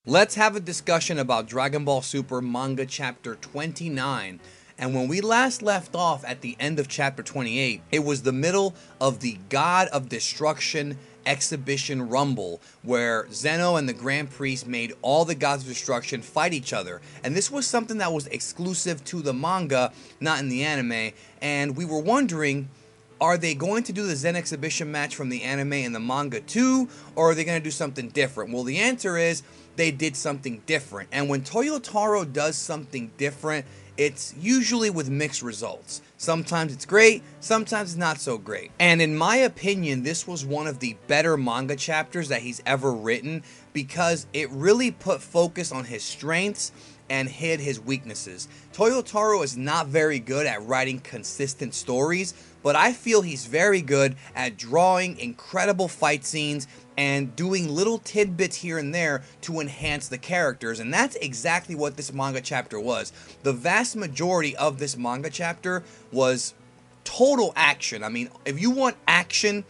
Let's have a discussion about Dragon Ball Super Manga Chapter 29. And when we last left off at the end of Chapter 28, it was the middle of the God of Destruction exhibition rumble, where Zeno and the Grand Priest made all the Gods of Destruction fight each other. And this was something that was exclusive to the manga, not in the anime. And we were wondering, are they going to do the Zen exhibition match from the anime and the manga too, or are they going to do something different? Well, the answer is they did something different. And when Toyotaro does something different, it's usually with mixed results. Sometimes it's great, sometimes it's not so great. And in my opinion, this was one of the better manga chapters that he's ever written, because it really put focus on his strengths and hid his weaknesses. Toyotaro is not very good at writing consistent stories, but I feel he's very good at drawing incredible fight scenes and doing little tidbits here and there to enhance the characters, and that's exactly what this manga chapter was. The vast majority of this manga chapter was total action. I mean, if you want action,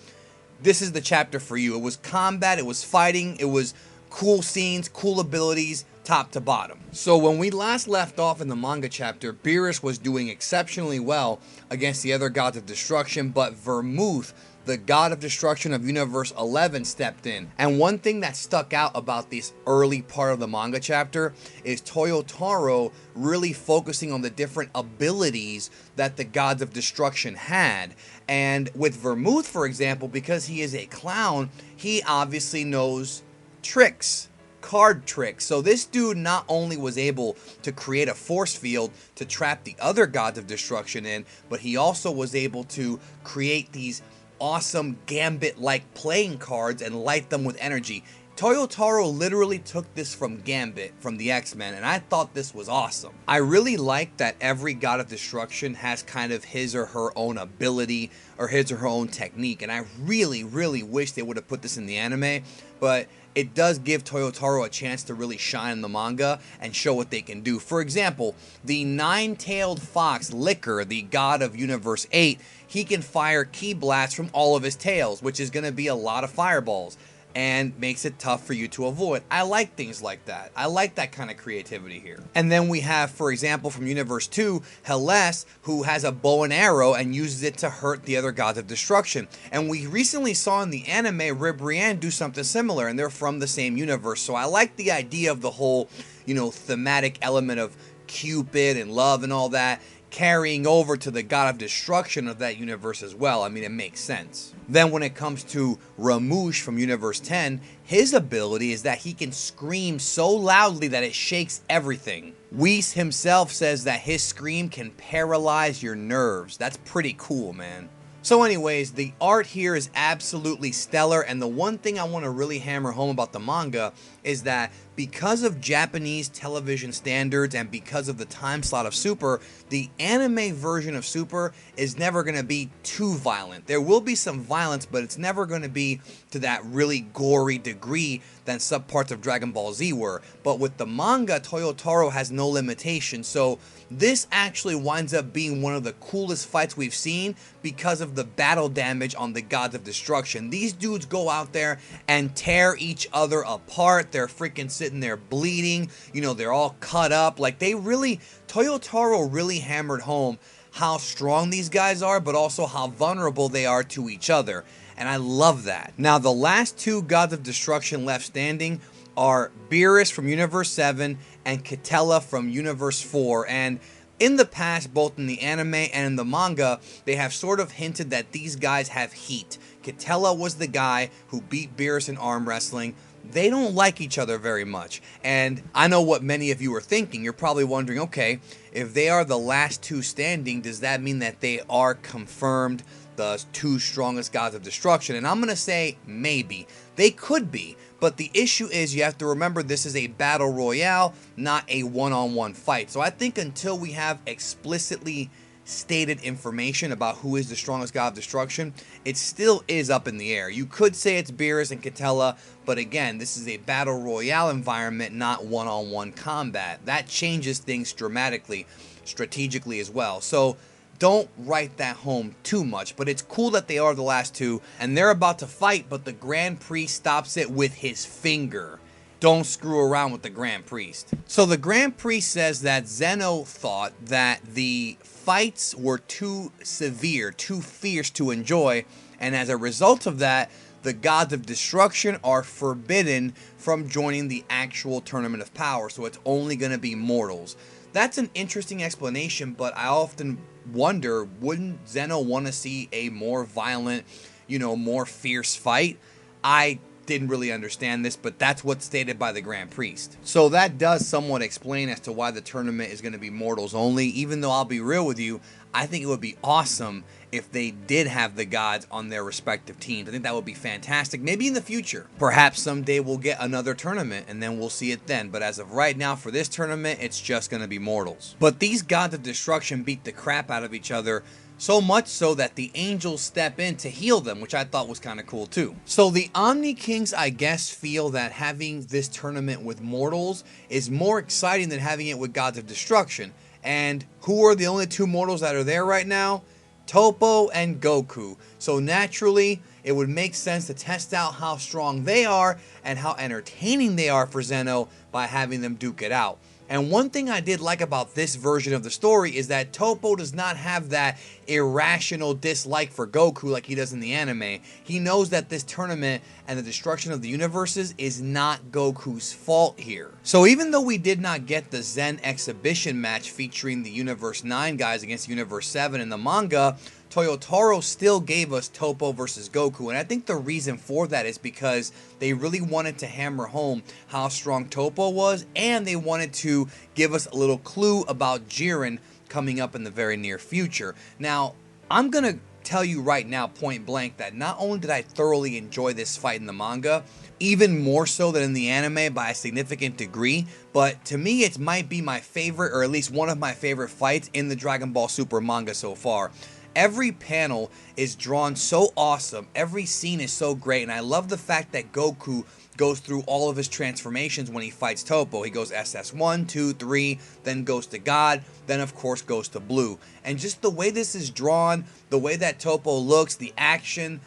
this is the chapter for you. It was combat, it was fighting, it was cool scenes, cool abilities, top to bottom. So when we last left off in the manga chapter, Beerus was doing exceptionally well against the other Gods of Destruction, but Vermouth, the God of Destruction of Universe 11, stepped in. And one thing that stuck out about this early part of the manga chapter is Toyotaro really focusing on the different abilities that the Gods of Destruction had. And with Vermouth, for example, because he is a clown, he obviously knows tricks, card tricks. So this dude not only was able to create a force field to trap the other Gods of Destruction in, but he also was able to create these awesome Gambit-like playing cards and light them with energy. Toyotaro literally took this from Gambit, from the X-Men, and I thought this was awesome. I really like that every God of Destruction has kind of his or her own ability or his or her own technique, and I really wish they would have put this in the anime, but it does give Toyotaro a chance to really shine in the manga and show what they can do. For example, the nine-tailed fox Liquor, the God of Universe 8, he can fire ki blasts from all of his tails, which is going to be a lot of fireballs, and makes it tough for you to avoid. I like things like that. I like that kind of creativity here. And then we have, for example, from Universe 2, Hellas, who has a bow and arrow and uses it to hurt the other Gods of Destruction. And we recently saw in the anime Ribrianne do something similar, and they're from the same universe. So I like the idea of the whole, thematic element of Cupid and love and all that carrying over to the God of Destruction of that universe as well. I mean, it makes sense. Then when it comes to Ramush from Universe 10, his ability is that he can scream so loudly that it shakes everything. Whis himself says that his scream can paralyze your nerves. That's pretty cool, man. So anyways, the art here is absolutely stellar, and the one thing I want to really hammer home about the manga is that because of Japanese television standards and because of the time slot of Super, the anime version of Super is never going to be too violent. There will be some violence, but it's never going to be to that really gory degree than subparts of Dragon Ball Z were. But with the manga, Toyotaro has no limitations, so this actually winds up being one of the coolest fights we've seen because of the battle damage on the Gods of Destruction. These dudes go out there and tear each other apart. They're freaking sitting there bleeding. They're all cut up. Like, Toyotaro really hammered home how strong these guys are, but also how vulnerable they are to each other. And I love that. Now, the last two Gods of Destruction left standing are Beerus from Universe 7 and Quitela from Universe 4. And in the past, both in the anime and in the manga, they have sort of hinted that these guys have heat. Quitela was the guy who beat Beerus in arm wrestling. They don't like each other very much. And I know what many of you are thinking. You're probably wondering, okay, if they are the last two standing, does that mean that they are confirmed the two strongest Gods of Destruction? And I'm going to say maybe. They could be. But the issue is you have to remember this is a battle royale, not a one-on-one fight. So I think until we have explicitly stated information about who is the strongest God of Destruction, it still is up in the air. You could say it's Beerus and Quitela, but again, this is a battle royale environment, not one-on-one combat. That changes things dramatically, strategically as well. So don't write that home too much, but it's cool that they are the last two, and they're about to fight, but the Grand Priest stops it with his finger. don't screw around with the Grand Priest. So the Grand Priest says that Zeno thought that the fights were too severe, too fierce to enjoy, and as a result of that, the gods of destruction are forbidden from joining the actual Tournament of Power, so it's only going to be mortals. That's an interesting explanation, but I often wonder, wouldn't Zeno want to see a more violent, more fierce fight? I didn't really understand this, but that's what's stated by the Grand Priest. So that does somewhat explain as to why the tournament is going to be mortals only, even though I'll be real with you, I think it would be awesome if they did have the gods on their respective teams. I think that would be fantastic. Maybe in the future. Perhaps someday we'll get another tournament and then we'll see it then. But as of right now, for this tournament, it's just going to be mortals. But these gods of destruction beat the crap out of each other, so much so that the angels step in to heal them, which I thought was kind of cool too. So the Omni Kings, I guess, feel that having this tournament with mortals is more exciting than having it with gods of destruction. And who are the only two mortals that are there right now? Toppo and Goku. So naturally, it would make sense to test out how strong they are and how entertaining they are for Zeno by having them duke it out. And one thing I did like about this version of the story is that Toppo does not have that irrational dislike for Goku like he does in the anime. He knows that this tournament and the destruction of the universes is not Goku's fault here. So even though we did not get the Zen exhibition match featuring the Universe 9 guys against Universe 7 in the manga, Toyotaro still gave us Toppo versus Goku, and I think the reason for that is because they really wanted to hammer home how strong Toppo was, and they wanted to give us a little clue about Jiren coming up in the very near future. Now, I'm going to tell you right now, point blank, that not only did I thoroughly enjoy this fight in the manga, even more so than in the anime by a significant degree, but to me it might be my favorite, or at least one of my favorite fights in the Dragon Ball Super manga so far. Every panel is drawn so awesome, every scene is so great, and I love the fact that Goku goes through all of his transformations when he fights Toppo. He goes SS1, 2, 3, then goes to God, then of course goes to Blue. And just the way this is drawn, the way that Toppo looks, the action,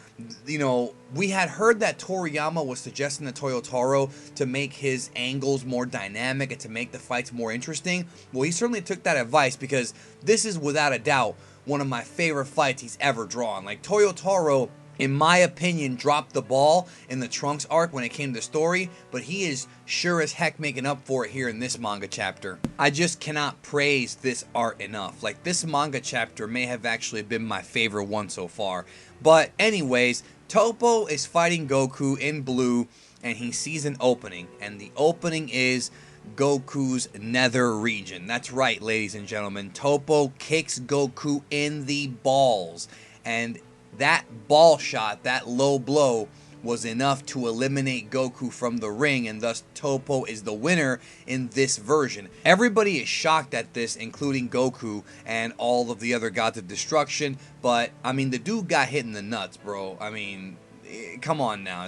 we had heard that Toriyama was suggesting to Toyotaro to make his angles more dynamic and to make the fights more interesting. Well, he certainly took that advice, because this is without a doubt one of my favorite fights he's ever drawn. Like, Toyotaro, in my opinion, dropped the ball in the Trunks arc when it came to story, but he is sure as heck making up for it here in this manga chapter. I just cannot praise this art enough. Like, this manga chapter may have actually been my favorite one so far. But anyways, Toppo is fighting Goku in Blue, and he sees an opening, and the opening is Goku's nether region. That's right, ladies and gentlemen. Toppo kicks Goku in the balls, and that ball shot, that low blow, was enough to eliminate Goku from the ring, and thus Toppo is the winner in this version. Everybody is shocked at this, including Goku and all of the other gods of destruction, but I mean, the dude got hit in the nuts, bro. I mean, come on now.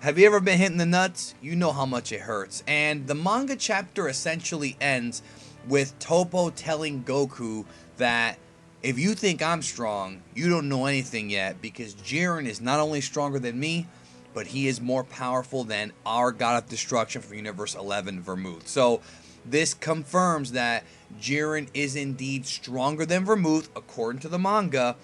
Have you ever been hit in the nuts? You know how much it hurts. And the manga chapter essentially ends with Toppo telling Goku that if you think I'm strong, you don't know anything yet, because Jiren is not only stronger than me, but he is more powerful than our God of Destruction from Universe 11, Vermouth. So this confirms that Jiren is indeed stronger than Vermouth, according to the manga.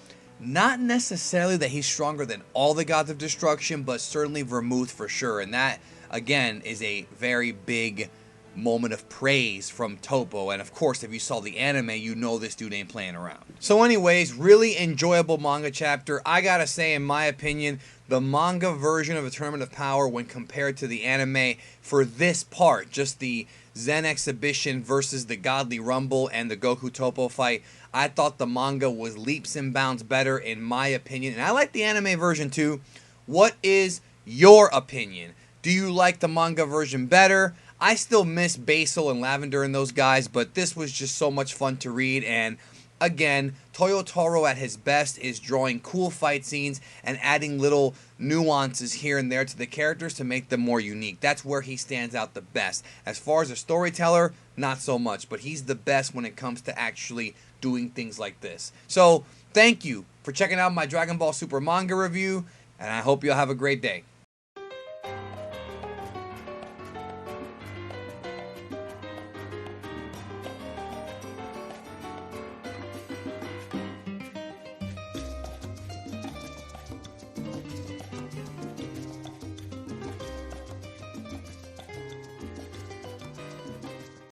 Not necessarily that he's stronger than all the gods of destruction, but certainly Vermouth for sure. And that, again, is a very big moment of praise from Toppo. And of course, if you saw the anime, you know this dude ain't playing around. So anyways, really enjoyable manga chapter. I gotta say, in my opinion, the manga version of the Tournament of Power, when compared to the anime, for this part, just the Zen exhibition versus the Godly Rumble and the Goku Toppo fight, I thought the manga was leaps and bounds better, in my opinion. And I like the anime version too. What is your opinion? Do you like the manga version better? I still miss Basil and Lavender and those guys, but this was just so much fun to read. And again, Toyotaro at his best is drawing cool fight scenes and adding little nuances here and there to the characters to make them more unique. That's where he stands out the best. As far as a storyteller, not so much, but he's the best when it comes to actually doing things like this. So, thank you for checking out my Dragon Ball Super manga review, and I hope you'll have a great day.